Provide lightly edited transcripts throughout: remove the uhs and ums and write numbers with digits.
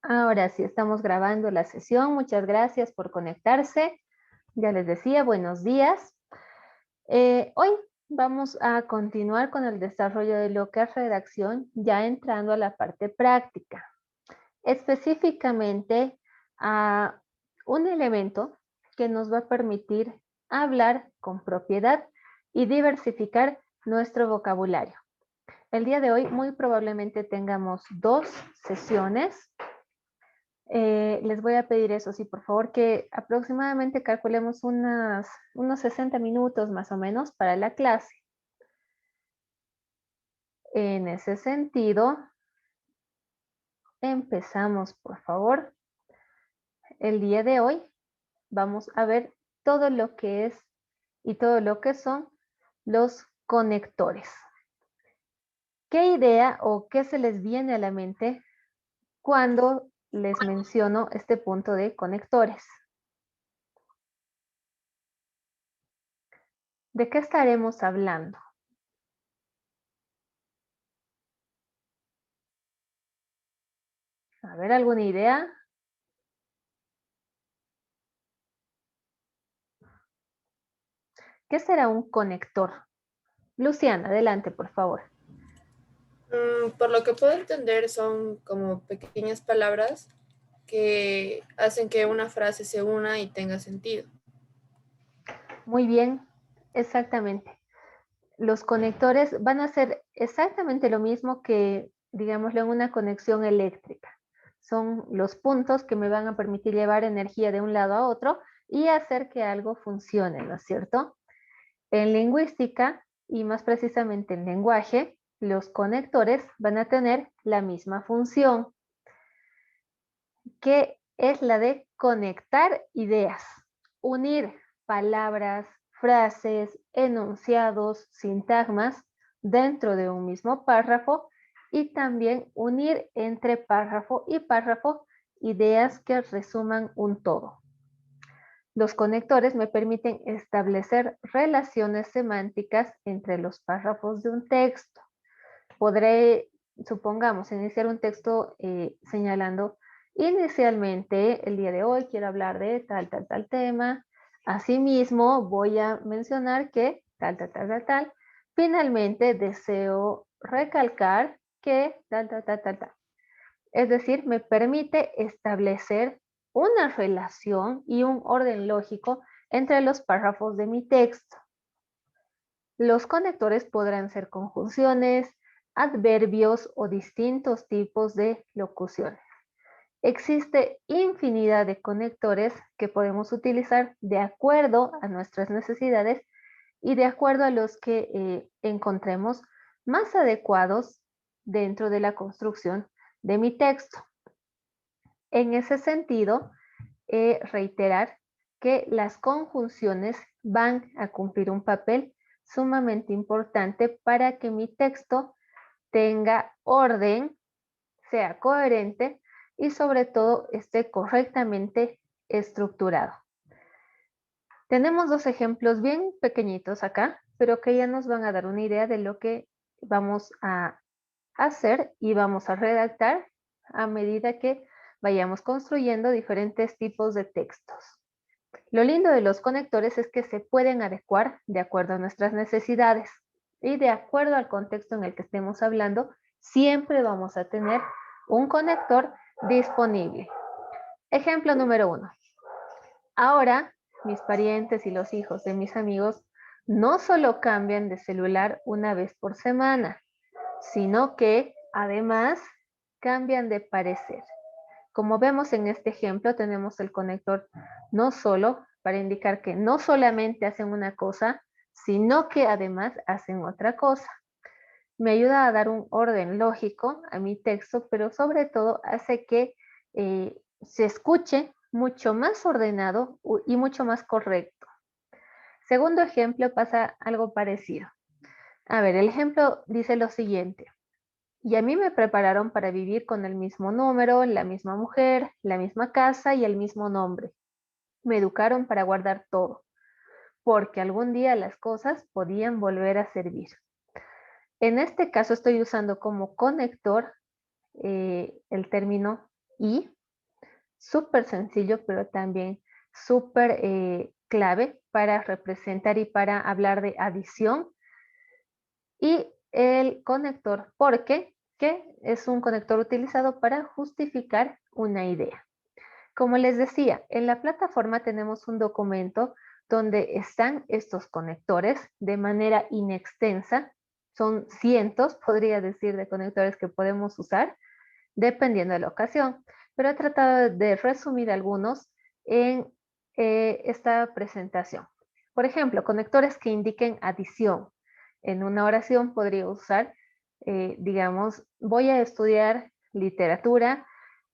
Ahora sí, estamos grabando la sesión. Muchas gracias por conectarse. Ya les decía, buenos días. Hoy vamos a continuar con el desarrollo de lo que es redacción, ya entrando a la parte práctica. Específicamente a un elemento que nos va a permitir hablar con propiedad y diversificar nuestro vocabulario. El día de hoy muy probablemente tengamos 2 sesiones. Les voy a pedir eso, sí, por favor, que aproximadamente calculemos unos 60 minutos más o menos para la clase. En ese sentido, empezamos, por favor. El día de hoy vamos a ver todo lo que es y todo lo que son los conectores. ¿Qué idea o qué se les viene a la mente cuando les menciono este punto de conectores? ¿De qué estaremos hablando? A ver, ¿alguna idea? ¿Qué será un conector? Luciana, adelante, por favor. Por lo que puedo entender, son como pequeñas palabras que hacen que una frase se una y tenga sentido. Muy bien, exactamente. Los conectores van a hacer exactamente lo mismo que, digámoslo, en una conexión eléctrica. Son los puntos que me van a permitir llevar energía de un lado a otro y hacer que algo funcione, ¿no es cierto? En lingüística, y más precisamente en lenguaje, los conectores van a tener la misma función, que es la de conectar ideas, unir palabras, frases, enunciados, sintagmas dentro de un mismo párrafo y también unir entre párrafo y párrafo ideas que resuman un todo. Los conectores me permiten establecer relaciones semánticas entre los párrafos de un texto. Podré, supongamos, iniciar un texto señalando, inicialmente, el día de hoy quiero hablar de tal tema. Asimismo, voy a mencionar que tal. Finalmente, deseo recalcar que tal. Es decir, me permite establecer una relación y un orden lógico entre los párrafos de mi texto. Los conectores podrán ser conjunciones, adverbios o distintos tipos de locuciones. Existe infinidad de conectores que podemos utilizar de acuerdo a nuestras necesidades y de acuerdo a los que encontremos más adecuados dentro de la construcción de mi texto. En ese sentido, reiterar que las conjunciones van a cumplir un papel sumamente importante para que mi texto tenga orden, sea coherente y sobre todo esté correctamente estructurado. Tenemos 2 ejemplos bien pequeñitos acá, pero que ya nos van a dar una idea de lo que vamos a hacer y vamos a redactar a medida que vayamos construyendo diferentes tipos de textos. Lo lindo de los conectores es que se pueden adecuar de acuerdo a nuestras necesidades y de acuerdo al contexto en el que estemos hablando, siempre vamos a tener un conector disponible. Ejemplo número 1. Ahora, mis parientes y los hijos de mis amigos no solo cambian de celular una vez por semana, sino que además cambian de parecer. Como vemos en este ejemplo, tenemos el conector no solo para indicar que no solamente hacen una cosa, sino que además hacen otra cosa. Me ayuda a dar un orden lógico a mi texto, pero sobre todo hace que se escuche mucho más ordenado y mucho más correcto. Segundo ejemplo pasa algo parecido. A ver, el ejemplo dice lo siguiente. Y a mí me prepararon para vivir con el mismo número, la misma mujer, la misma casa y el mismo nombre. Me educaron para guardar todo, porque algún día las cosas podían volver a servir. En este caso estoy usando como conector el término y súper sencillo, pero también súper clave para representar y para hablar de adición. Y el conector porque, que es un conector utilizado para justificar una idea. Como les decía, en la plataforma tenemos un documento donde están estos conectores de manera inextensa. Son cientos, podría decir, de conectores que podemos usar dependiendo de la ocasión, pero he tratado de resumir algunos en esta presentación. Por ejemplo, conectores que indiquen adición. En una oración podría usar, digamos, voy a estudiar literatura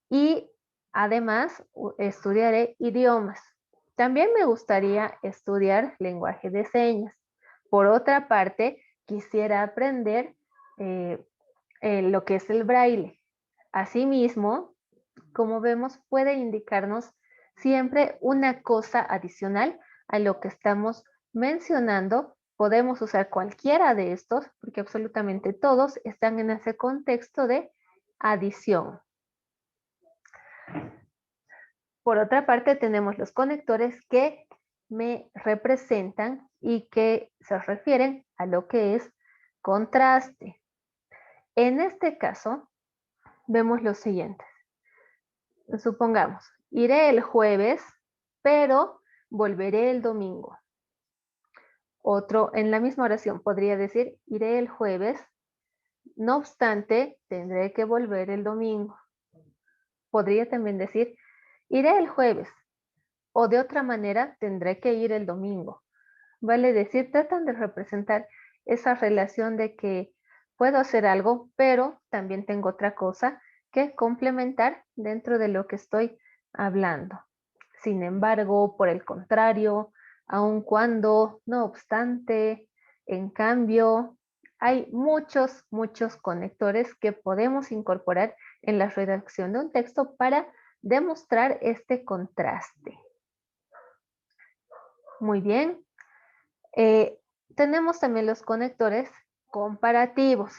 y además estudiaré idiomas. También me gustaría estudiar lenguaje de señas. Por otra parte, quisiera aprender lo que es el braille. Asimismo, como vemos, puede indicarnos siempre una cosa adicional a lo que estamos mencionando. Podemos usar cualquiera de estos porque absolutamente todos están en ese contexto de adición. Por otra parte, tenemos los conectores que me representan y que se refieren a lo que es contraste. En este caso, vemos lo siguiente. Supongamos, iré el jueves, pero volveré el domingo. Otro, en la misma oración, podría decir, iré el jueves, no obstante, tendré que volver el domingo. Podría también decir, iré el jueves, o de otra manera, tendré que ir el domingo. Vale decir, tratan de representar esa relación de que puedo hacer algo, pero también tengo otra cosa que complementar dentro de lo que estoy hablando. Sin embargo, por el contrario, aun cuando, no obstante, en cambio, hay muchos conectores que podemos incorporar en la redacción de un texto para demostrar este contraste. Muy bien. Tenemos también los conectores comparativos,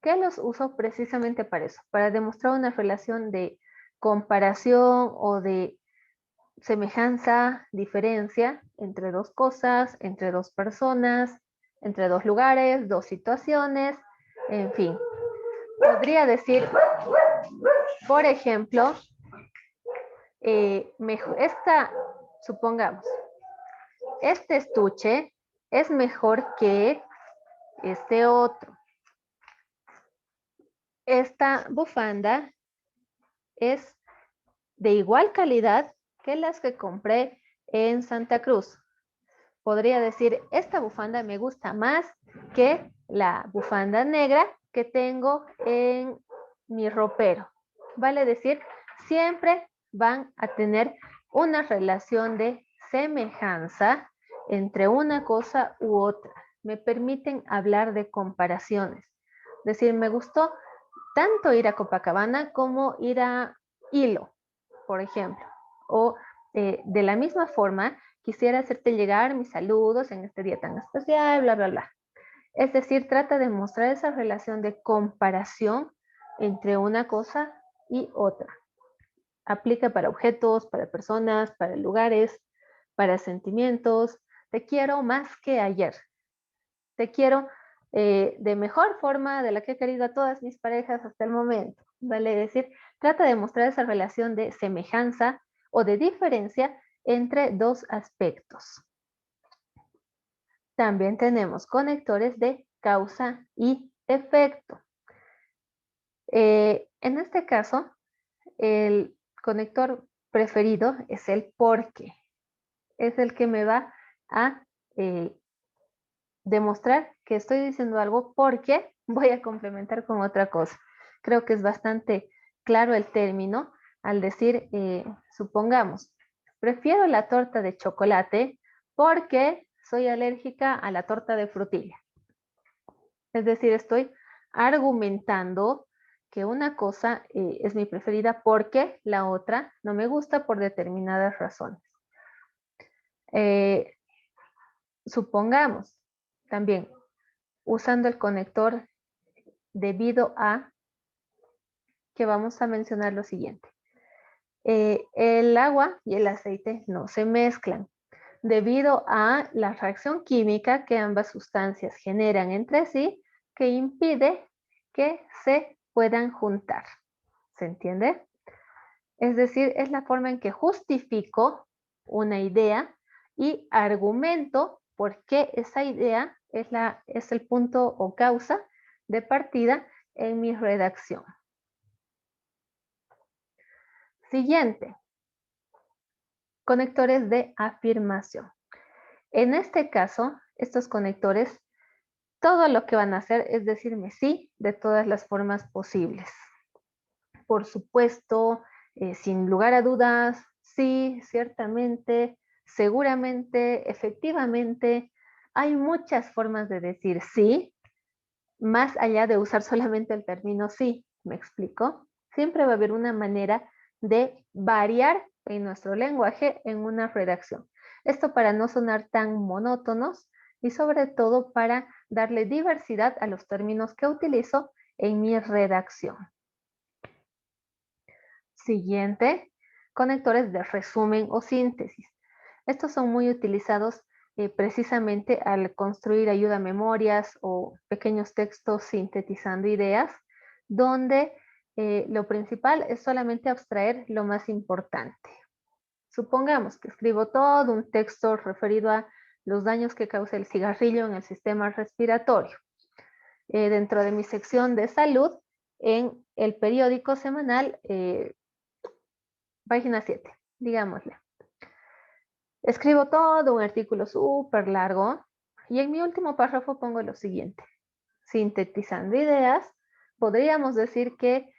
que los uso precisamente para eso, para demostrar una relación de comparación o de semejanza, diferencia entre dos cosas, entre dos personas, entre dos lugares, dos situaciones, en fin. Podría decir, por ejemplo, supongamos, este estuche es mejor que este otro. Esta bufanda es de igual calidad que las que compré en Santa Cruz. Podría decir, esta bufanda me gusta más que la bufanda negra que tengo en mi ropero. Vale decir, siempre van a tener una relación de semejanza entre una cosa u otra. Me permiten hablar de comparaciones. Decir, me gustó tanto ir a Copacabana como ir a Hilo, por ejemplo. O de la misma forma, quisiera hacerte llegar mis saludos en este día tan especial, bla, bla, bla. Es decir, trata de mostrar esa relación de comparación entre una cosa y otra. Aplica para objetos, para personas, para lugares, para sentimientos. Te quiero más que ayer. Te quiero de mejor forma de la que he querido a todas mis parejas hasta el momento. Vale decir, trata de mostrar esa relación de semejanza o de diferencia entre dos aspectos. También tenemos conectores de causa y efecto. En este caso, el conector preferido es el porque. Es el que me va a demostrar que estoy diciendo algo porque voy a complementar con otra cosa. Creo que es bastante claro el término al decir, supongamos, prefiero la torta de chocolate porque soy alérgica a la torta de frutilla. Es decir, estoy argumentando que una cosa es mi preferida porque la otra no me gusta por determinadas razones. Supongamos también usando el conector debido a que vamos a mencionar lo siguiente. El agua y el aceite no se mezclan debido a la reacción química que ambas sustancias generan entre sí, que impide que se puedan juntar. ¿Se entiende? Es decir, es la forma en que justifico una idea y argumento por qué esa idea es el punto o causa de partida en mi redacción. Siguiente, conectores de afirmación. En este caso, estos conectores, todo lo que van a hacer es decirme sí de todas las formas posibles. Por supuesto, sin lugar a dudas, sí, ciertamente, seguramente, efectivamente. Hay muchas formas de decir sí, más allá de usar solamente el término sí. ¿Me explico? Siempre va a haber una manera de variar en nuestro lenguaje en una redacción. Esto para no sonar tan monótonos y sobre todo para darle diversidad a los términos que utilizo en mi redacción. Siguiente, conectores de resumen o síntesis. Estos son muy utilizados precisamente al construir ayuda a memorias o pequeños textos sintetizando ideas, donde lo principal es solamente abstraer lo más importante. Supongamos que escribo todo un texto referido a los daños que causa el cigarrillo en el sistema respiratorio. Dentro de mi sección de salud, en el periódico semanal, página 7, digámosle. Escribo todo un artículo súper largo y en mi último párrafo pongo lo siguiente. Sintetizando ideas, podríamos decir que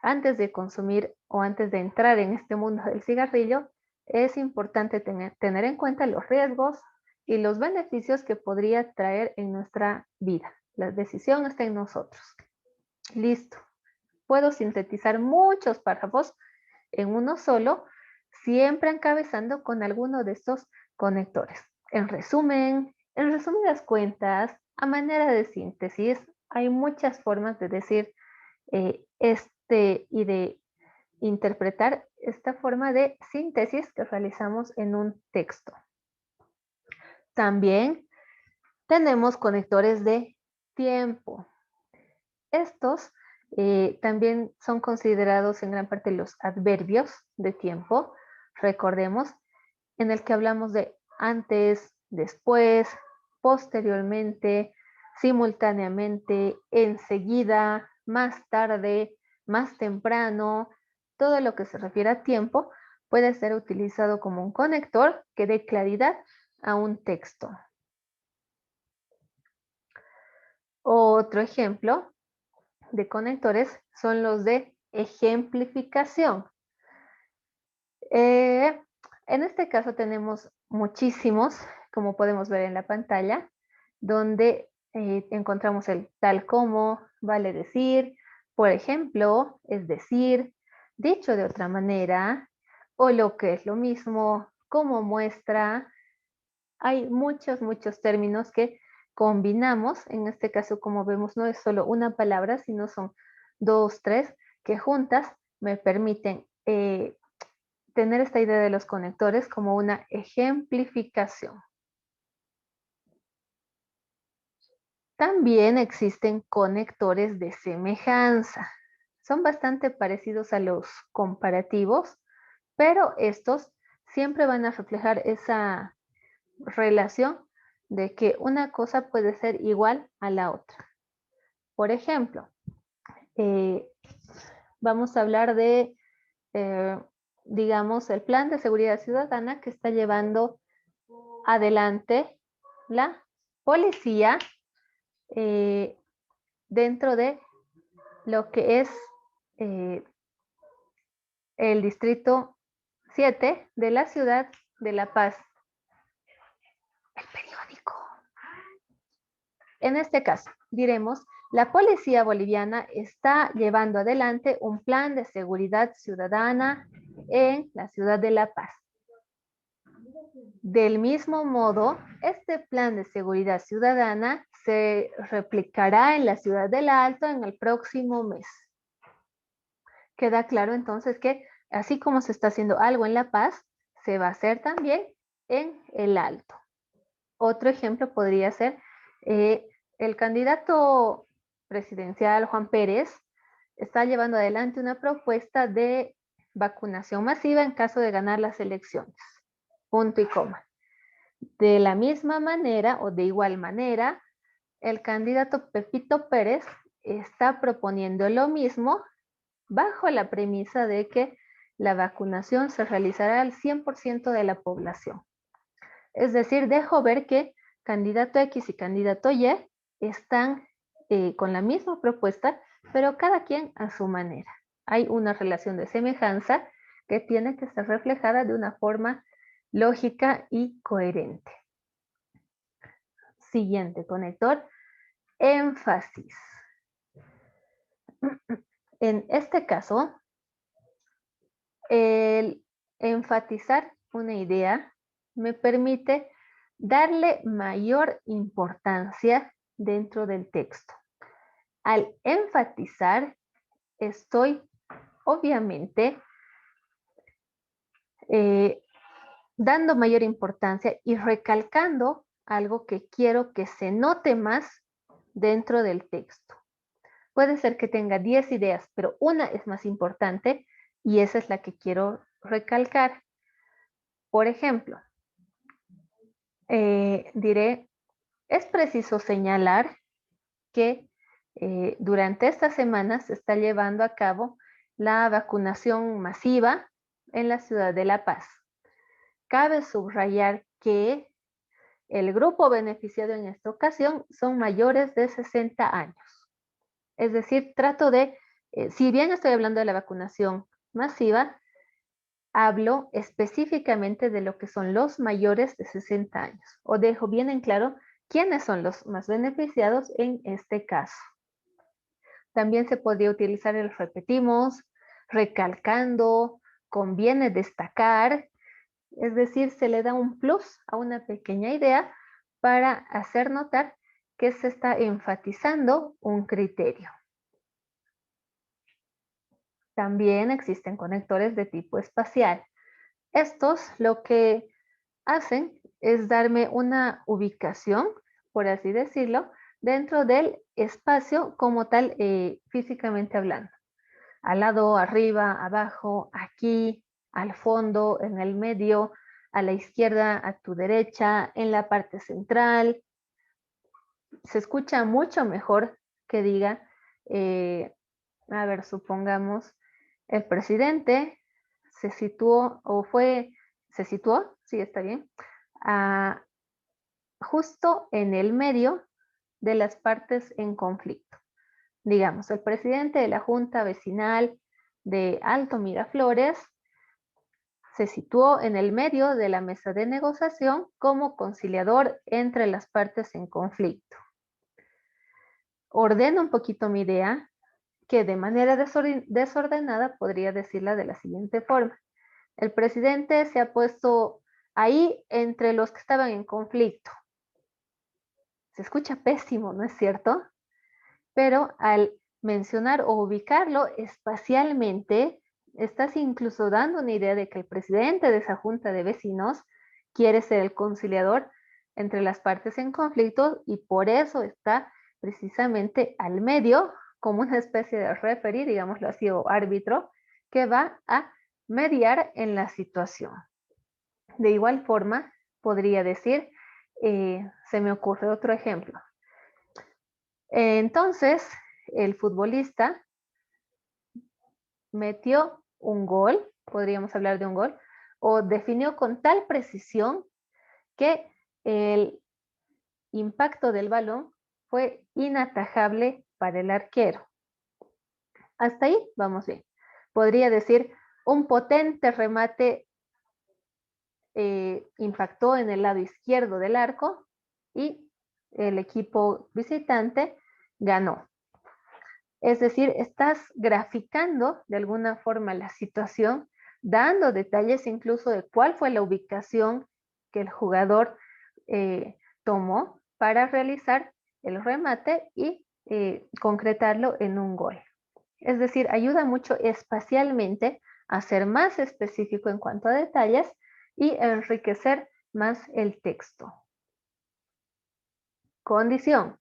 antes de consumir o antes de entrar en este mundo del cigarrillo, es importante tener en cuenta los riesgos y los beneficios que podría traer en nuestra vida. La decisión está en nosotros. Listo. Puedo sintetizar muchos párrafos en uno solo, siempre encabezando con alguno de estos conectores. En resumen, en resumidas cuentas, a manera de síntesis, hay muchas formas de decir y de interpretar esta forma de síntesis que realizamos en un texto. También tenemos conectores de tiempo. Estos también son considerados en gran parte los adverbios de tiempo. Recordemos, en el que hablamos de antes, después, posteriormente, simultáneamente, enseguida, más tarde, más temprano. Todo lo que se refiere a tiempo puede ser utilizado como un conector que dé claridad a un texto. Otro ejemplo de conectores son los de ejemplificación. En este caso tenemos muchísimos, como podemos ver en la pantalla, donde encontramos el tal como, vale decir, por ejemplo, es decir, dicho de otra manera, o lo que es lo mismo, como muestra. Hay muchos términos que combinamos. En este caso, como vemos, no es solo una palabra, sino son 2, 3, que juntas me permiten tener esta idea de los conectores como una ejemplificación. También existen conectores de semejanza. Son bastante parecidos a los comparativos, pero estos siempre van a reflejar esa relación de que una cosa puede ser igual a la otra. Por ejemplo, vamos a hablar de, digamos, el plan de seguridad ciudadana que está llevando adelante la policía dentro de lo que es el distrito 7 de la ciudad de La Paz. El periódico. En este caso, diremos, la policía boliviana está llevando adelante un plan de seguridad ciudadana en la ciudad de La Paz. Del mismo modo, este plan de seguridad ciudadana se replicará en la ciudad del Alto en el próximo mes. Queda claro entonces que así como se está haciendo algo en La Paz, se va a hacer también en el Alto. Otro ejemplo podría ser el candidato presidencial Juan Pérez está llevando adelante una propuesta de vacunación masiva en caso de ganar las elecciones. Punto y coma. De la misma manera o de igual manera, el candidato Pepito Pérez está proponiendo lo mismo bajo la premisa de que la vacunación se realizará al 100% de la población. Es decir, dejo ver que candidato X y candidato Y están con la misma propuesta, pero cada quien a su manera. Hay una relación de semejanza que tiene que ser reflejada de una forma lógica y coherente. Siguiente conector, énfasis. En este caso, el enfatizar una idea me permite darle mayor importancia dentro del texto. Al enfatizar, estoy obviamente dando mayor importancia y recalcando algo que quiero que se note más dentro del texto. Puede ser que tenga 10 ideas, pero una es más importante y esa es la que quiero recalcar. Por ejemplo, diré, es preciso señalar que durante esta semana se está llevando a cabo la vacunación masiva en la ciudad de La Paz. Cabe subrayar que el grupo beneficiado en esta ocasión son mayores de 60 años. Es decir, trato de, si bien estoy hablando de la vacunación masiva, hablo específicamente de lo que son los mayores de 60 años, o dejo bien en claro quiénes son los más beneficiados en este caso. También se podría utilizar el repetimos, recalcando, conviene destacar, es decir, se le da un plus a una pequeña idea para hacer notar que se está enfatizando un criterio. También existen conectores de tipo espacial. Estos lo que hacen es darme una ubicación, por así decirlo, dentro del espacio como tal, físicamente hablando. Al lado, arriba, abajo, aquí, al fondo, en el medio, a la izquierda, a tu derecha, en la parte central. Se escucha mucho mejor que diga, a ver, supongamos, el presidente se situó sí, está bien, justo en el medio de las partes en conflicto. Digamos, el presidente de la Junta Vecinal de Alto Miraflores se situó en el medio de la mesa de negociación como conciliador entre las partes en conflicto. Ordeno un poquito mi idea, que de manera desordenada podría decirla de la siguiente forma. El presidente se ha puesto ahí entre los que estaban en conflicto. Se escucha pésimo, ¿no es cierto? Pero al mencionar o ubicarlo espacialmente, estás incluso dando una idea de que el presidente de esa junta de vecinos quiere ser el conciliador entre las partes en conflicto y por eso está precisamente al medio como una especie de referee, digámoslo así, o árbitro, que va a mediar en la situación. De igual forma, podría decir, se me ocurre otro ejemplo. Entonces, el futbolista metió un gol, podríamos hablar de un gol, o definió con tal precisión que el impacto del balón fue inatajable para el arquero. Hasta ahí vamos bien. Podría decir, un potente remate impactó en el lado izquierdo del arco y el equipo visitante ganó. Es decir, estás graficando de alguna forma la situación, dando detalles incluso de cuál fue la ubicación que el jugador tomó para realizar el remate y concretarlo en un gol. Es decir, ayuda mucho espacialmente a ser más específico en cuanto a detalles y enriquecer más el texto. Condición.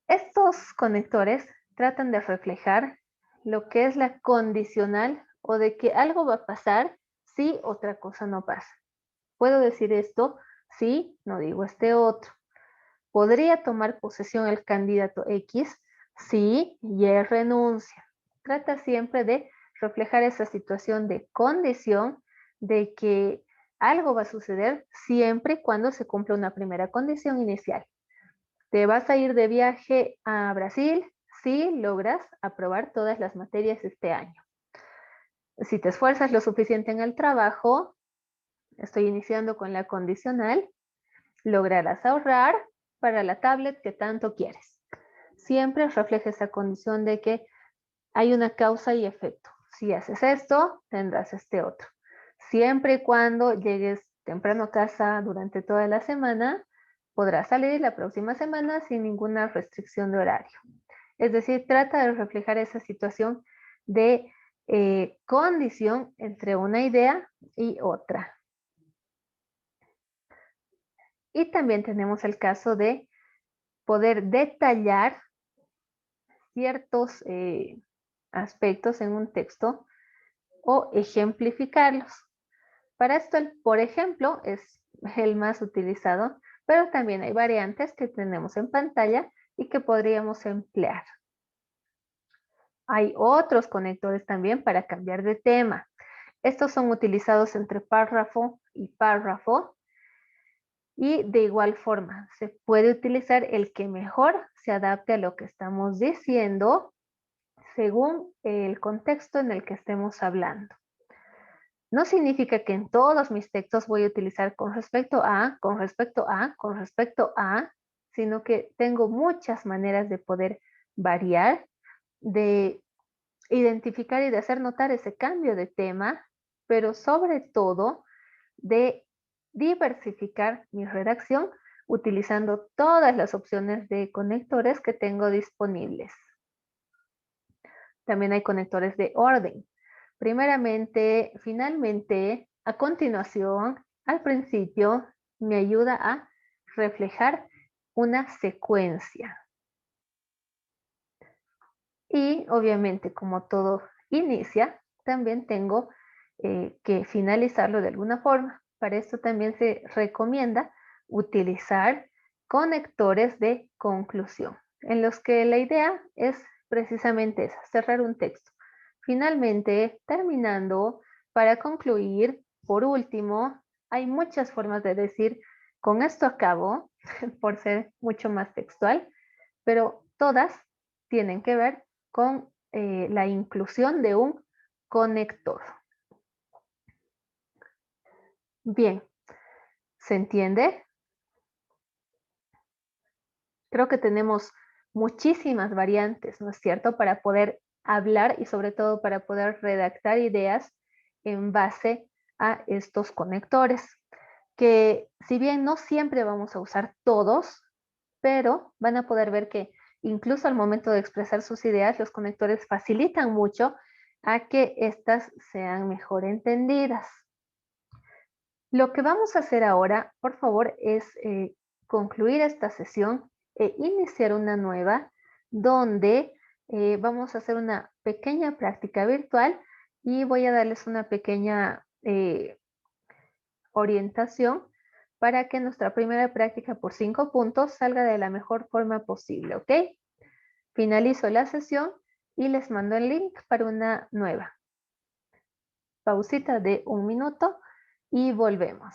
Estos conectores tratan de reflejar lo que es la condicional o de que algo va a pasar si otra cosa no pasa. Puedo decir esto si no digo este otro. Podría tomar posesión el candidato X si Y renuncia. Trata siempre de reflejar esa situación de condición de que algo va a suceder siempre y cuando se cumpla una primera condición inicial. Te vas a ir de viaje a Brasil si logras aprobar todas las materias este año. Si te esfuerzas lo suficiente en el trabajo, estoy iniciando con la condicional, lograrás ahorrar para la tablet que tanto quieres. Siempre refleja esa condición de que hay una causa y efecto. Si haces esto, tendrás este otro. Siempre y cuando llegues temprano a casa durante toda la semana, podrás salir la próxima semana sin ninguna restricción de horario. Es decir, trata de reflejar esa situación de condición entre una idea y otra. Y también tenemos el caso de poder detallar ciertos aspectos en un texto o ejemplificarlos. Para esto, el por ejemplo es el más utilizado, pero también hay variantes que tenemos en pantalla y que podríamos emplear. Hay otros conectores también para cambiar de tema. Estos son utilizados entre párrafo y párrafo. Y de igual forma, se puede utilizar el que mejor se adapte a lo que estamos diciendo según el contexto en el que estemos hablando. No significa que en todos mis textos voy a utilizar con respecto a, con respecto a, con respecto a, sino que tengo muchas maneras de poder variar, de identificar y de hacer notar ese cambio de tema, pero sobre todo de diversificar mi redacción utilizando todas las opciones de conectores que tengo disponibles. También hay conectores de orden. Primeramente, finalmente, a continuación, al principio, me ayuda a reflejar una secuencia. Y obviamente, como todo inicia, también tengo que finalizarlo de alguna forma. Para esto también se recomienda utilizar conectores de conclusión, en los que la idea es precisamente esa, cerrar un texto. Finalmente, terminando, para concluir, por último, hay muchas formas de decir, con esto acabo, por ser mucho más textual, pero todas tienen que ver con la inclusión de un conector. Bien, ¿se entiende? Creo que tenemos muchísimas variantes, ¿no es cierto?, para poder hablar y sobre todo para poder redactar ideas en base a estos conectores, que si bien no siempre vamos a usar todos, pero van a poder ver que incluso al momento de expresar sus ideas, los conectores facilitan mucho a que éstas sean mejor entendidas. Lo que vamos a hacer ahora, por favor, es concluir esta sesión e iniciar una nueva donde vamos a hacer una pequeña práctica virtual y voy a darles una pequeña orientación para que nuestra primera práctica por 5 puntos salga de la mejor forma posible, ¿ok? Finalizo la sesión y les mando el link para una nueva. Pausita de 1 minuto y volvemos.